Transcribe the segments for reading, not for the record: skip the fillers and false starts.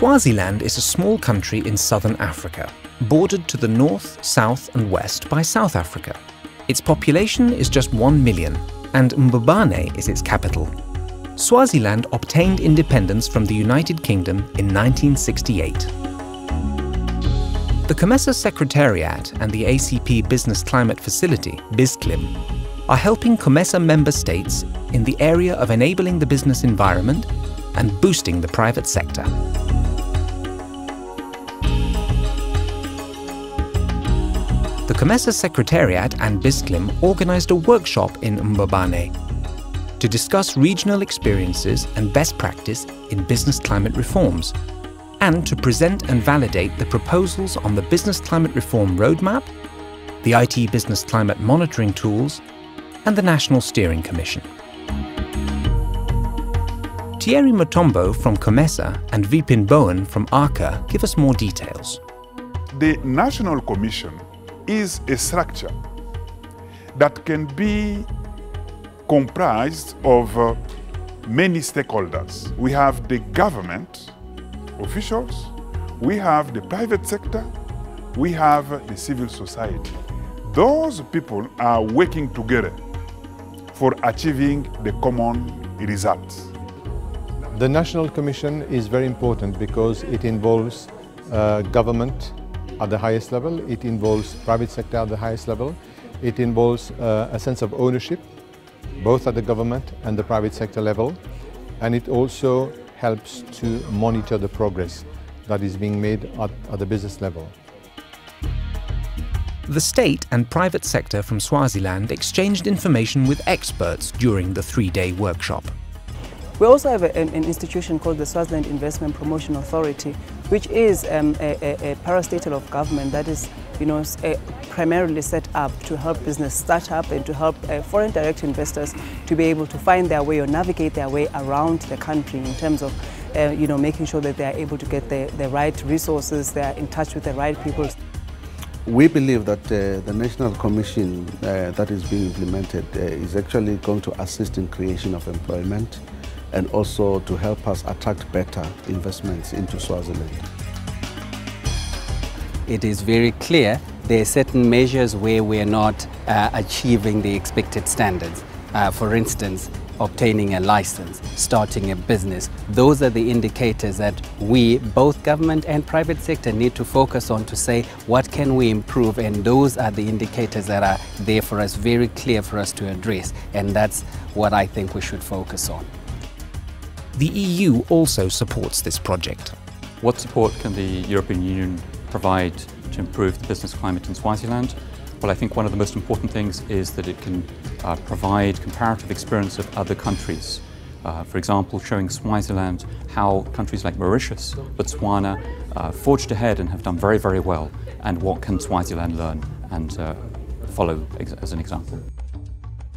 Swaziland is a small country in southern Africa, bordered to the north, south and west by South Africa. Its population is just 1 million, and Mbabane is its capital. Swaziland obtained independence from the United Kingdom in 1968. The Comesa Secretariat and the ACP Business Climate Facility, Bizclim, are helping Comesa member states in the area of enabling the business environment and boosting the private sector. The Comesa Secretariat and Bizclim organized a workshop in Mbabane to discuss regional experiences and best practice in business climate reforms, and to present and validate the proposals on the Business Climate Reform Roadmap, the IT Business Climate Monitoring Tools, and the National Steering Commission. Thierry Mutombo from Comesa and Vipin Bowen from ARCA give us more details. The National Commission is a structure that can be comprised of many stakeholders. We have the government officials, we have the private sector, we have the civil society. Those people are working together for achieving the common results. The National Commission is very important because it involves government at the highest level, it involves private sector at the highest level, it involves a sense of ownership, both at the government and the private sector level, and it also helps to monitor the progress that is being made at the business level. The state and private sector from Swaziland exchanged information with experts during the three-day workshop. We also have an institution called the Swaziland Investment Promotion Authority, which is a parastatal of government that is, primarily set up to help business start up and to help foreign direct investors to be able to find their way or navigate their way around the country in terms of, making sure that they are able to get the right resources, they are in touch with the right people. We believe that the National Commission that is being implemented is actually going to assist in creation of employment and also to help us attract better investments into Swaziland. It is very clear there are certain measures where we are not achieving the expected standards. For instance, obtaining a license, starting a business. Those are the indicators that we, both government and private sector, need to focus on to say what can we improve, and those are the indicators that are there for us, very clear for us to address, and that's what I think we should focus on. The EU also supports this project. What support can the European Union provide to improve the business climate in Swaziland? Well, I think one of the most important things is that it can provide comparative experience of other countries. For example, showing Swaziland how countries like Mauritius, Botswana forged ahead and have done very, very well, and what can Swaziland learn and follow as an example.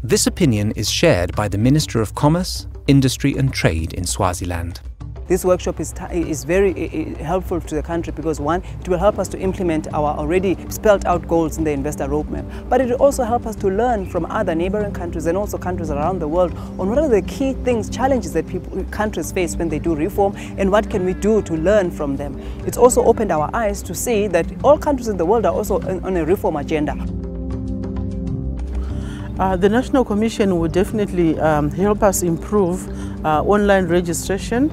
This opinion is shared by the Minister of Commerce, Industry and Trade in Swaziland. This workshop is very helpful to the country because, one, it will help us to implement our already spelled out goals in the investor roadmap, but it will also help us to learn from other neighboring countries and also countries around the world on what are the key things, challenges that countries face when they do reform, and what can we do to learn from them. It's also opened our eyes to see that all countries in the world are also on a reform agenda. The National Commission will definitely help us improve online registration,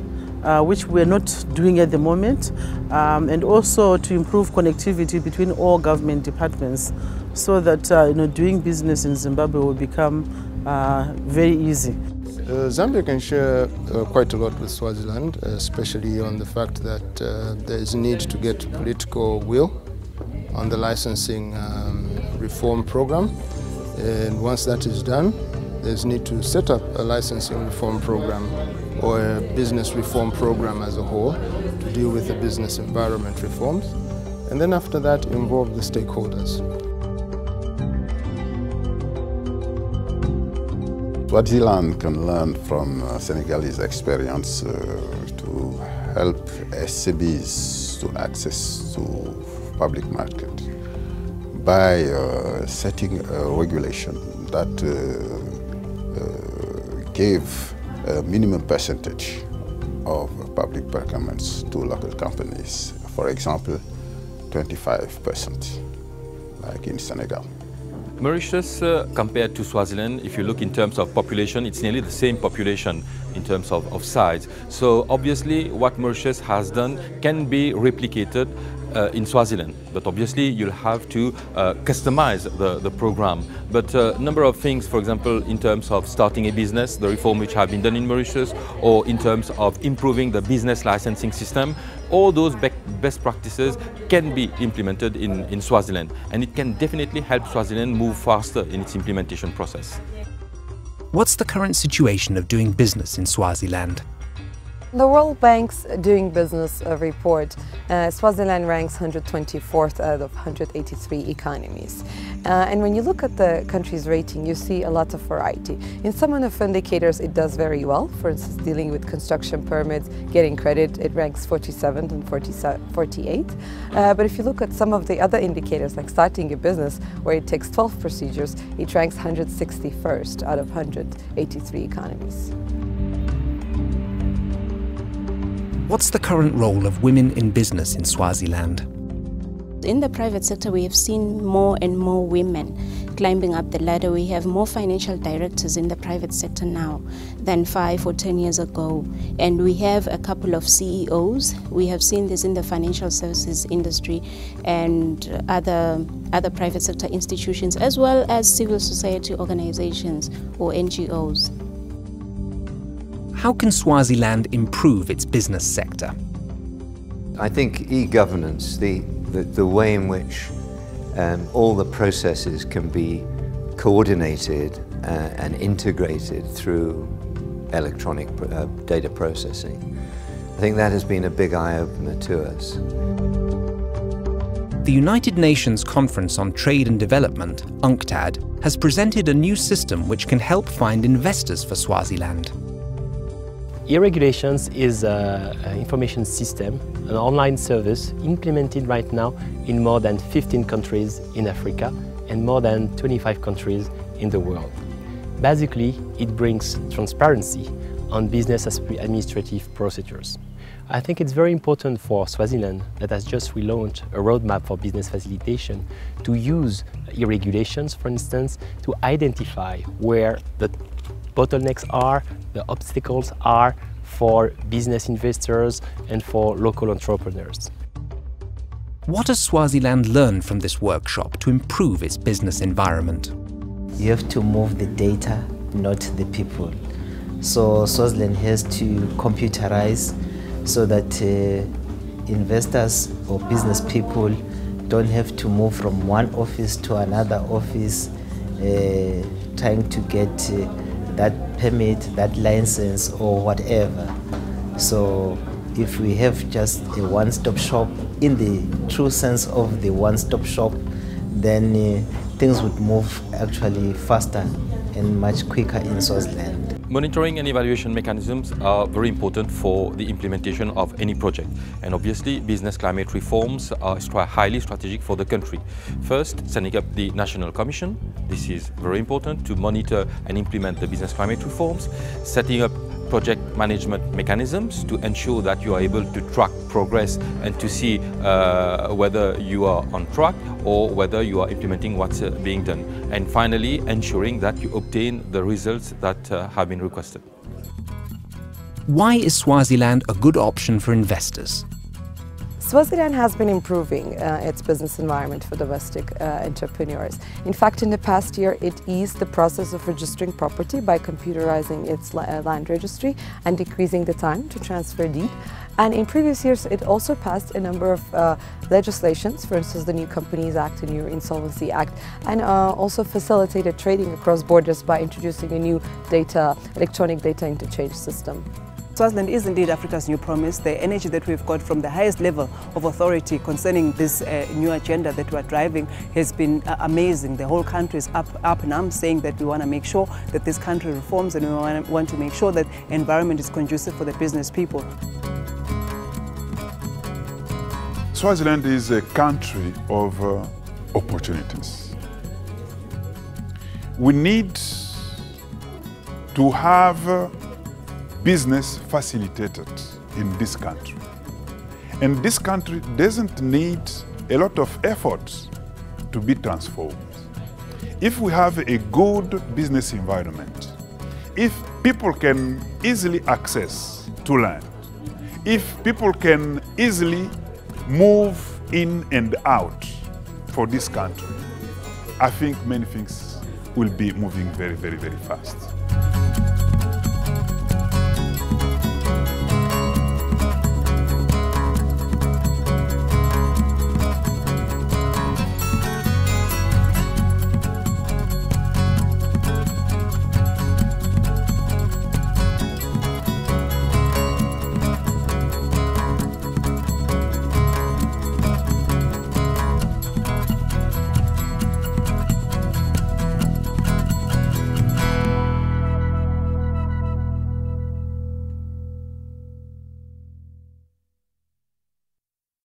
which we're not doing at the moment, and also to improve connectivity between all government departments so that doing business in Zimbabwe will become very easy. Zambia can share quite a lot with Swaziland, especially on the fact that there is a need to get political will on the licensing reform program. And once that is done, there's need to set up a licensing reform program or a business reform program as a whole to deal with the business environment reforms. And then after that, involve the stakeholders. Swaziland can learn from Senegalese experience to help SMEs to access to public market by setting a regulation that gave a minimum percentage of public procurements to local companies. For example, 25%, like in Senegal. Mauritius, compared to Swaziland, if you look in terms of population, it's nearly the same population in terms of size. So obviously what Mauritius has done can be replicated in Swaziland, but obviously you'll have to customize the program. But a number of things, for example, in terms of starting a business, the reform which have been done in Mauritius, or in terms of improving the business licensing system, all those best practices can be implemented in Swaziland, and it can definitely help Swaziland move faster in its implementation process. What's the current situation of doing business in Swaziland? The World Bank's Doing Business report, Swaziland ranks 124th out of 183 economies. And when you look at the country's rating, you see a lot of variety. In some of the indicators, it does very well. For instance, dealing with construction permits, getting credit, it ranks 47th and 48th. But if you look at some of the other indicators, like starting a business, where it takes 12 procedures, it ranks 161st out of 183 economies. What's the current role of women in business in Swaziland? In the private sector, we have seen more and more women climbing up the ladder. We have more financial directors in the private sector now than 5 or 10 years ago. And we have a couple of CEOs. We have seen this in the financial services industry and other private sector institutions, as well as civil society organizations or NGOs. How can Swaziland improve its business sector? I think e-governance, the way in which all the processes can be coordinated and integrated through electronic data processing, I think that has been a big eye-opener to us. The United Nations Conference on Trade and Development, UNCTAD, has presented a new system which can help find investors for Swaziland. E-regulations is an information system, an online service implemented right now in more than 15 countries in Africa and more than 25 countries in the world. Basically, it brings transparency on business administrative procedures. I think it's very important for Swaziland, that has just relaunched a roadmap for business facilitation, to use e-regulations, for instance, to identify where the bottlenecks are, the obstacles are for business investors and for local entrepreneurs. What has Swaziland learned from this workshop to improve its business environment? You have to move the data, not the people. So Swaziland has to computerize so that investors or business people don't have to move from one office to another office trying to get that permit, that license or whatever. So if we have just a one-stop shop, in the true sense of the one-stop shop, then things would move actually faster and much quicker in Swaziland. Monitoring and evaluation mechanisms are very important for the implementation of any project. And obviously, business climate reforms are highly strategic for the country. First, setting up the National Commission. This is very important to monitor and implement the business climate reforms. Setting up project management mechanisms to ensure that you are able to track progress and to see whether you are on track or whether you are implementing what's being done. And finally, ensuring that you obtain the results that have been requested. Why is Swaziland a good option for investors? Swaziland has been improving its business environment for domestic entrepreneurs. In fact, in the past year, it eased the process of registering property by computerizing its land registry and decreasing the time to transfer deed. And in previous years, it also passed a number of legislations, for instance, the New Companies Act, the New Insolvency Act, and also facilitated trading across borders by introducing a new electronic data interchange system. Swaziland is indeed Africa's new promise. The energy that we've got from the highest level of authority concerning this new agenda that we're driving has been amazing. The whole country is up in arms, saying that we want to make sure that this country reforms and we want to make sure that the environment is conducive for the business people. Swaziland is a country of opportunities. We need to have business facilitated in this country. And this country doesn't need a lot of effort to be transformed. If we have a good business environment, if people can easily access to land, if people can easily move in and out for this country, I think many things will be moving very, very, very fast.